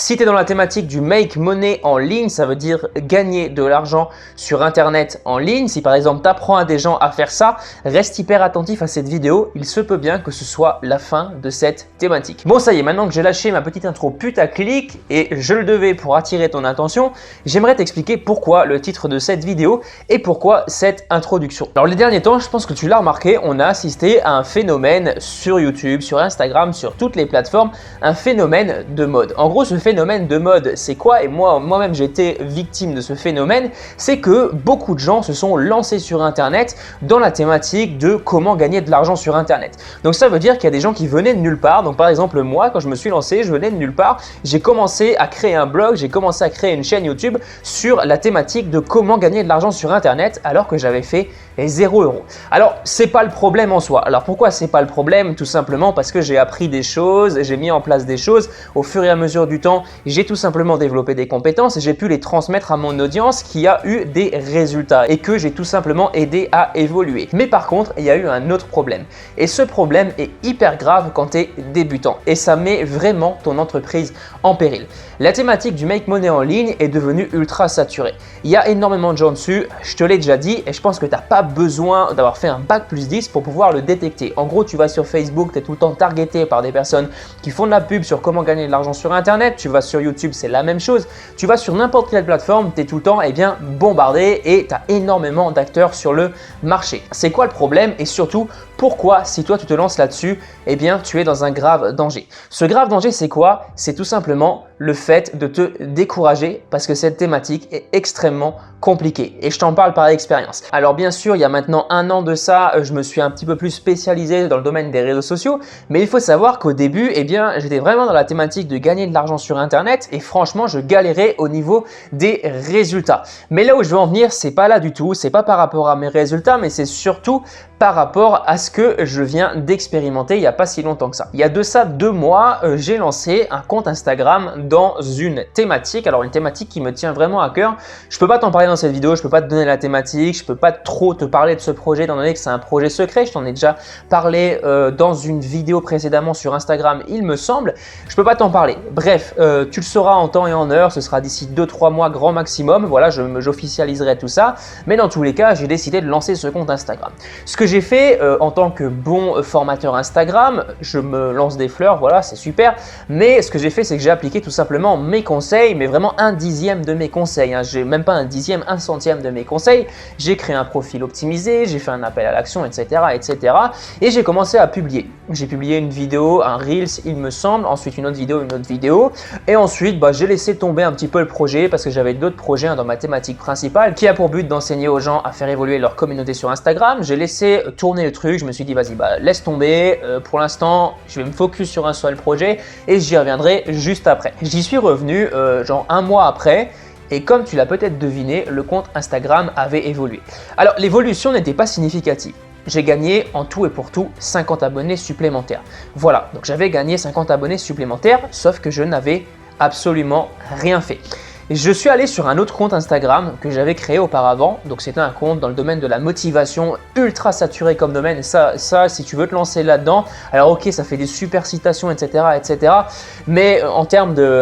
Si tu es dans la thématique du make money en ligne, ça veut dire gagner de l'argent sur internet en ligne. Si par exemple tu apprends à des gens à faire ça, reste hyper attentif à cette vidéo. Il se peut bien que ce soit la fin de cette thématique. Bon, ça y est, maintenant que j'ai lâché ma petite intro putaclic et je le devais pour attirer ton attention, j'aimerais t'expliquer pourquoi le titre de cette vidéo et pourquoi cette introduction. Alors les derniers temps, je pense que tu l'as remarqué, on a assisté à un phénomène sur YouTube, sur Instagram, sur toutes les plateformes, un phénomène de mode. En gros, ce phénomène de mode, c'est quoi? Et moi-même, j'ai été victime de ce phénomène. C'est que beaucoup de gens se sont lancés sur Internet dans la thématique de comment gagner de l'argent sur Internet. Donc ça veut dire qu'il y a des gens qui venaient de nulle part. Donc par exemple, moi, quand je me suis lancé, je venais de nulle part. J'ai commencé à créer un blog, j'ai commencé à créer une chaîne YouTube sur la thématique de comment gagner de l'argent sur Internet alors que j'avais fait 0 €. Alors, c'est pas le problème en soi. Alors pourquoi c'est pas le problème? Tout simplement parce que j'ai appris des choses, j'ai mis en place des choses. Au fur et à mesure du temps, j'ai tout simplement développé des compétences et j'ai pu les transmettre à mon audience qui a eu des résultats et que j'ai tout simplement aidé à évoluer. Mais par contre, il y a eu un autre problème. Et ce problème est hyper grave quand tu es débutant et ça met vraiment ton entreprise en péril. La thématique du make money en ligne est devenue ultra saturée. Il y a énormément de gens dessus, je te l'ai déjà dit et je pense que tu n'as pas besoin d'avoir fait un bac+10 pour pouvoir le détecter. En gros, tu vas sur Facebook, tu es tout le temps targeté par des personnes qui font de la pub sur comment gagner de l'argent sur Internet. Tu vas sur YouTube, c'est la même chose. Tu vas sur n'importe quelle plateforme, tu es tout le temps bombardé et tu as énormément d'acteurs sur le marché. C'est quoi le problème et surtout, pourquoi si toi tu te lances là-dessus, tu es dans un grave danger. Ce grave danger, c'est quoi? C'est tout simplement le fait de te décourager parce que cette thématique est extrêmement compliquée et je t'en parle par expérience. Alors bien sûr, il y a maintenant 1 an de ça, je me suis un petit peu plus spécialisé dans le domaine des réseaux sociaux, mais il faut savoir qu'au début, j'étais vraiment dans la thématique de gagner de l'argent sur Internet et franchement, je galérais au niveau des résultats. Mais là où je veux en venir, c'est pas là du tout, c'est pas par rapport à mes résultats, mais c'est surtout par rapport à ce que je viens d'expérimenter il n'y a pas si longtemps que ça. Il y a de ça 2 mois, j'ai lancé un compte Instagram dans une thématique, alors une thématique qui me tient vraiment à cœur. Je peux pas t'en parler dans cette vidéo, je peux pas te donner la thématique, je peux pas trop te parler de ce projet étant donné que c'est un projet secret, je t'en ai déjà parlé dans une vidéo précédemment sur Instagram, il me semble. Je peux pas t'en parler. Bref, tu le sauras en temps et en heure, ce sera d'ici 2-3 mois grand maximum, voilà, j'officialiserai tout ça. Mais dans tous les cas, j'ai décidé de lancer ce compte Instagram. Ce que j'ai fait en tant que bon formateur Instagram, je me lance des fleurs, voilà, c'est super. Mais ce que j'ai fait, c'est que j'ai appliqué tout simplement mes conseils, mais vraiment 1/10 de mes conseils. J'ai même pas 1/10, 1/100 de mes conseils. J'ai créé un profil optimisé, j'ai fait un appel à l'action, etc., etc. Et j'ai commencé à publier. J'ai publié une vidéo, un Reels, il me semble, ensuite une autre vidéo. Et ensuite, j'ai laissé tomber un petit peu le projet parce que j'avais d'autres projets dans ma thématique principale qui a pour but d'enseigner aux gens à faire évoluer leur communauté sur Instagram. J'ai laissé tourner le truc, je me suis dit vas-y, laisse tomber. Pour l'instant, je vais me focus sur un seul projet et j'y reviendrai juste après. J'y suis revenu genre 1 mois après. Et comme tu l'as peut-être deviné, le compte Instagram avait évolué. Alors l'évolution n'était pas significative. J'ai gagné en tout et pour tout 50 abonnés supplémentaires. Voilà, donc j'avais gagné 50 abonnés supplémentaires, sauf que je n'avais absolument rien fait. Je suis allé sur un autre compte Instagram que j'avais créé auparavant. Donc c'était un compte dans le domaine de la motivation, ultra saturé comme domaine. Et ça si tu veux te lancer là-dedans, alors ok, ça fait des super citations, etc., etc. Mais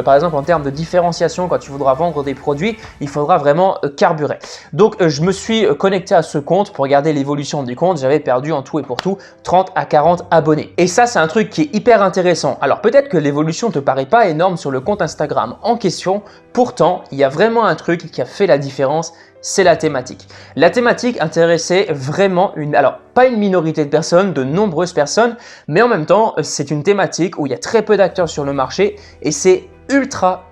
par exemple, en termes de différenciation, quand tu voudras vendre des produits, il faudra vraiment carburer. Donc je me suis connecté à ce compte pour regarder l'évolution du compte. J'avais perdu en tout et pour tout 30 à 40 abonnés. Et ça, c'est un truc qui est hyper intéressant. Alors peut-être que l'évolution ne te paraît pas énorme sur le compte Instagram en question. Pourtant, il y a vraiment un truc qui a fait la différence, c'est la thématique. La thématique intéressait vraiment pas une minorité de personnes, de nombreuses personnes, mais en même temps, c'est une thématique où il y a très peu d'acteurs sur le marché et c'est ultra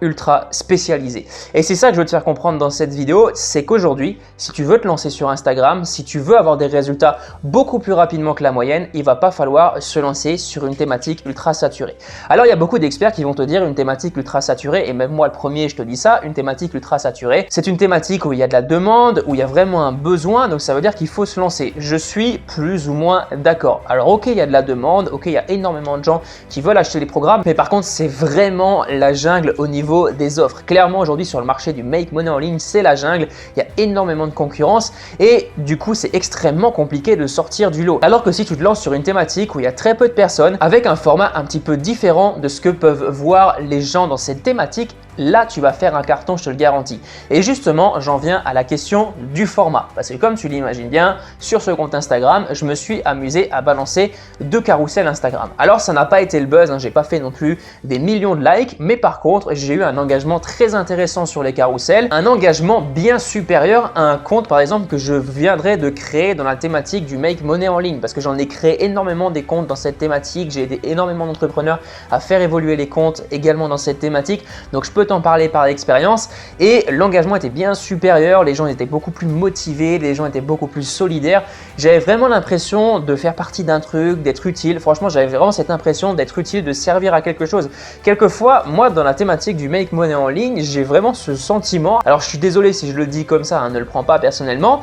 spécialisé. Et c'est ça que je veux te faire comprendre dans cette vidéo, c'est qu'aujourd'hui, si tu veux te lancer sur Instagram, si tu veux avoir des résultats beaucoup plus rapidement que la moyenne, il va pas falloir se lancer sur une thématique ultra saturée. Alors il y a beaucoup d'experts qui vont te dire une thématique ultra saturée, et même moi le premier je te dis ça, une thématique ultra saturée, c'est une thématique où il y a de la demande, où il y a vraiment un besoin, donc ça veut dire qu'il faut se lancer. Je suis plus ou moins d'accord. Alors ok, il y a de la demande, ok, il y a énormément de gens qui veulent acheter les programmes, mais par contre c'est vraiment la jungle au niveau des offres. Clairement, aujourd'hui, sur le marché du make money en ligne, c'est la jungle. Il y a énormément de concurrence et du coup, c'est extrêmement compliqué de sortir du lot. Alors que si tu te lances sur une thématique où il y a très peu de personnes, avec un format un petit peu différent de ce que peuvent voir les gens dans cette thématique, là, tu vas faire un carton, je te le garantis. Et justement, j'en viens à la question du format. Parce que comme tu l'imagines bien, sur ce compte Instagram, je me suis amusé à balancer 2 carousels Instagram. Alors, ça n'a pas été le buzz, hein, j'ai pas fait non plus des millions de likes, mais par contre, j'ai eu un engagement très intéressant sur les carousels, un engagement bien supérieur à un compte, par exemple, que je viendrais de créer dans la thématique du make money en ligne. Parce que j'en ai créé énormément des comptes dans cette thématique, j'ai aidé énormément d'entrepreneurs à faire évoluer les comptes également dans cette thématique. Donc, je peux t'en parler par l'expérience et l'engagement était bien supérieur, les gens étaient beaucoup plus motivés, les gens étaient beaucoup plus solidaires. J'avais vraiment l'impression de faire partie d'un truc, d'être utile. Franchement, j'avais vraiment cette impression d'être utile, de servir à quelque chose. Quelquefois, moi, dans la thématique du make money en ligne, j'ai vraiment ce sentiment. Alors, je suis désolé si je le dis comme ça, hein, ne le prends pas personnellement.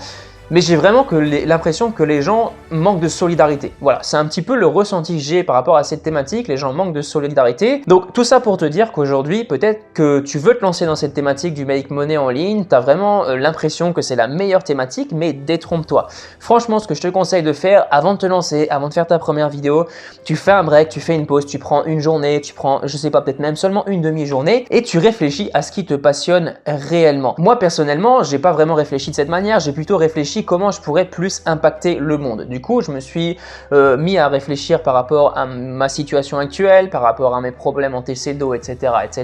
Mais j'ai vraiment l'impression que les gens manquent de solidarité. Voilà, c'est un petit peu le ressenti que j'ai par rapport à cette thématique. Les gens manquent de solidarité. Donc tout ça pour te dire qu'aujourd'hui, peut-être que tu veux te lancer dans cette thématique du make money en ligne. Tu as vraiment l'impression que c'est la meilleure thématique, mais détrompe-toi. Franchement, ce que je te conseille de faire avant de te lancer, avant de faire ta première vidéo, tu fais un break, tu fais une pause, tu prends une journée, tu prends, je sais pas, peut-être même seulement une demi-journée et tu réfléchis à ce qui te passionne réellement. Moi, personnellement, j'ai pas vraiment réfléchi de cette manière. J'ai plutôt réfléchi comment je pourrais plus impacter le monde. Du coup, je me suis mis à réfléchir par rapport à ma situation actuelle, par rapport à mes problèmes antécédents, etc.,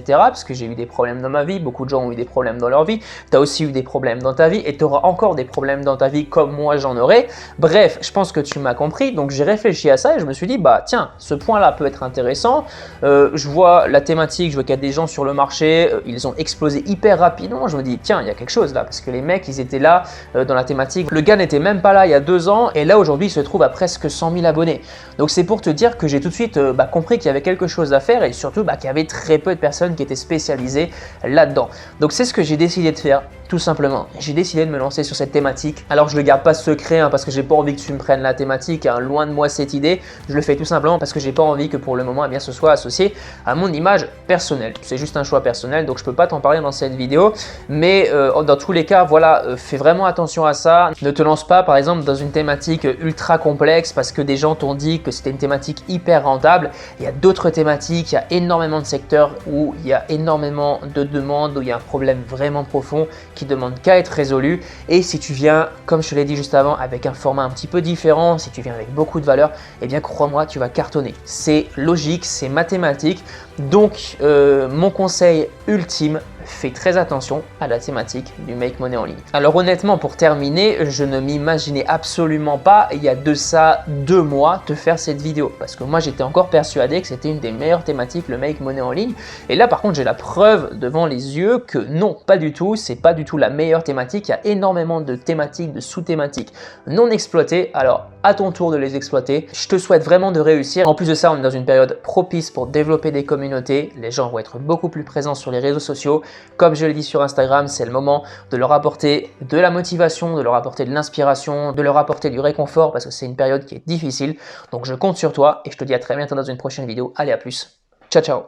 parce que j'ai eu des problèmes dans ma vie, beaucoup de gens ont eu des problèmes dans leur vie, tu as aussi eu des problèmes dans ta vie et tu auras encore des problèmes dans ta vie comme moi j'en aurai. Bref, je pense que tu m'as compris, donc j'ai réfléchi à ça et je me suis dit, bah tiens, ce point-là peut être intéressant. Je vois la thématique, je vois qu'il y a des gens sur le marché, ils ont explosé hyper rapidement, je me dis, tiens, il y a quelque chose là, parce que les mecs, ils étaient là dans la thématique. Le gars n'était même pas là il y a 2 ans et là aujourd'hui il se trouve à presque 100 000 abonnés. Donc c'est pour te dire que j'ai tout de suite compris qu'il y avait quelque chose à faire et surtout qu'il y avait très peu de personnes qui étaient spécialisées là-dedans. Donc c'est ce que j'ai décidé de faire. Tout simplement, j'ai décidé de me lancer sur cette thématique. Alors je le garde pas secret parce que j'ai pas envie que tu me prennes la thématique, hein, loin de moi cette idée. Je le fais tout simplement parce que j'ai pas envie que pour le moment ce soit associé à mon image personnelle. C'est juste un choix personnel, donc je peux pas t'en parler dans cette vidéo. Mais dans tous les cas, voilà, fais vraiment attention à ça. Ne te lance pas par exemple dans une thématique ultra complexe parce que des gens t'ont dit que c'était une thématique hyper rentable. Il y a d'autres thématiques, il y a énormément de secteurs où il y a énormément de demandes, où il y a un problème vraiment profond qui demande qu'à être résolu. Et si tu viens, comme je te l'ai dit juste avant, avec un format un petit peu différent, si tu viens avec beaucoup de valeur, eh bien crois-moi, tu vas cartonner. C'est logique, c'est mathématique. Donc mon conseil ultime, fais très attention à la thématique du make money en ligne. Alors honnêtement, pour terminer, je ne m'imaginais absolument pas il y a de ça 2 mois te faire cette vidéo parce que moi j'étais encore persuadé que c'était une des meilleures thématiques, le make money en ligne. Et là par contre j'ai la preuve devant les yeux que non, pas du tout, c'est pas du tout la meilleure thématique. Il y a énormément de thématiques, de sous-thématiques non exploitées. Alors à ton tour de les exploiter. Je te souhaite vraiment de réussir. En plus de ça, on est dans une période propice pour développer des communautés. Les gens vont être beaucoup plus présents sur les réseaux sociaux. Comme je l'ai dit sur Instagram, c'est le moment de leur apporter de la motivation, de leur apporter de l'inspiration, de leur apporter du réconfort parce que c'est une période qui est difficile. Donc je compte sur toi et je te dis à très bientôt dans une prochaine vidéo. Allez, à plus. Ciao, ciao.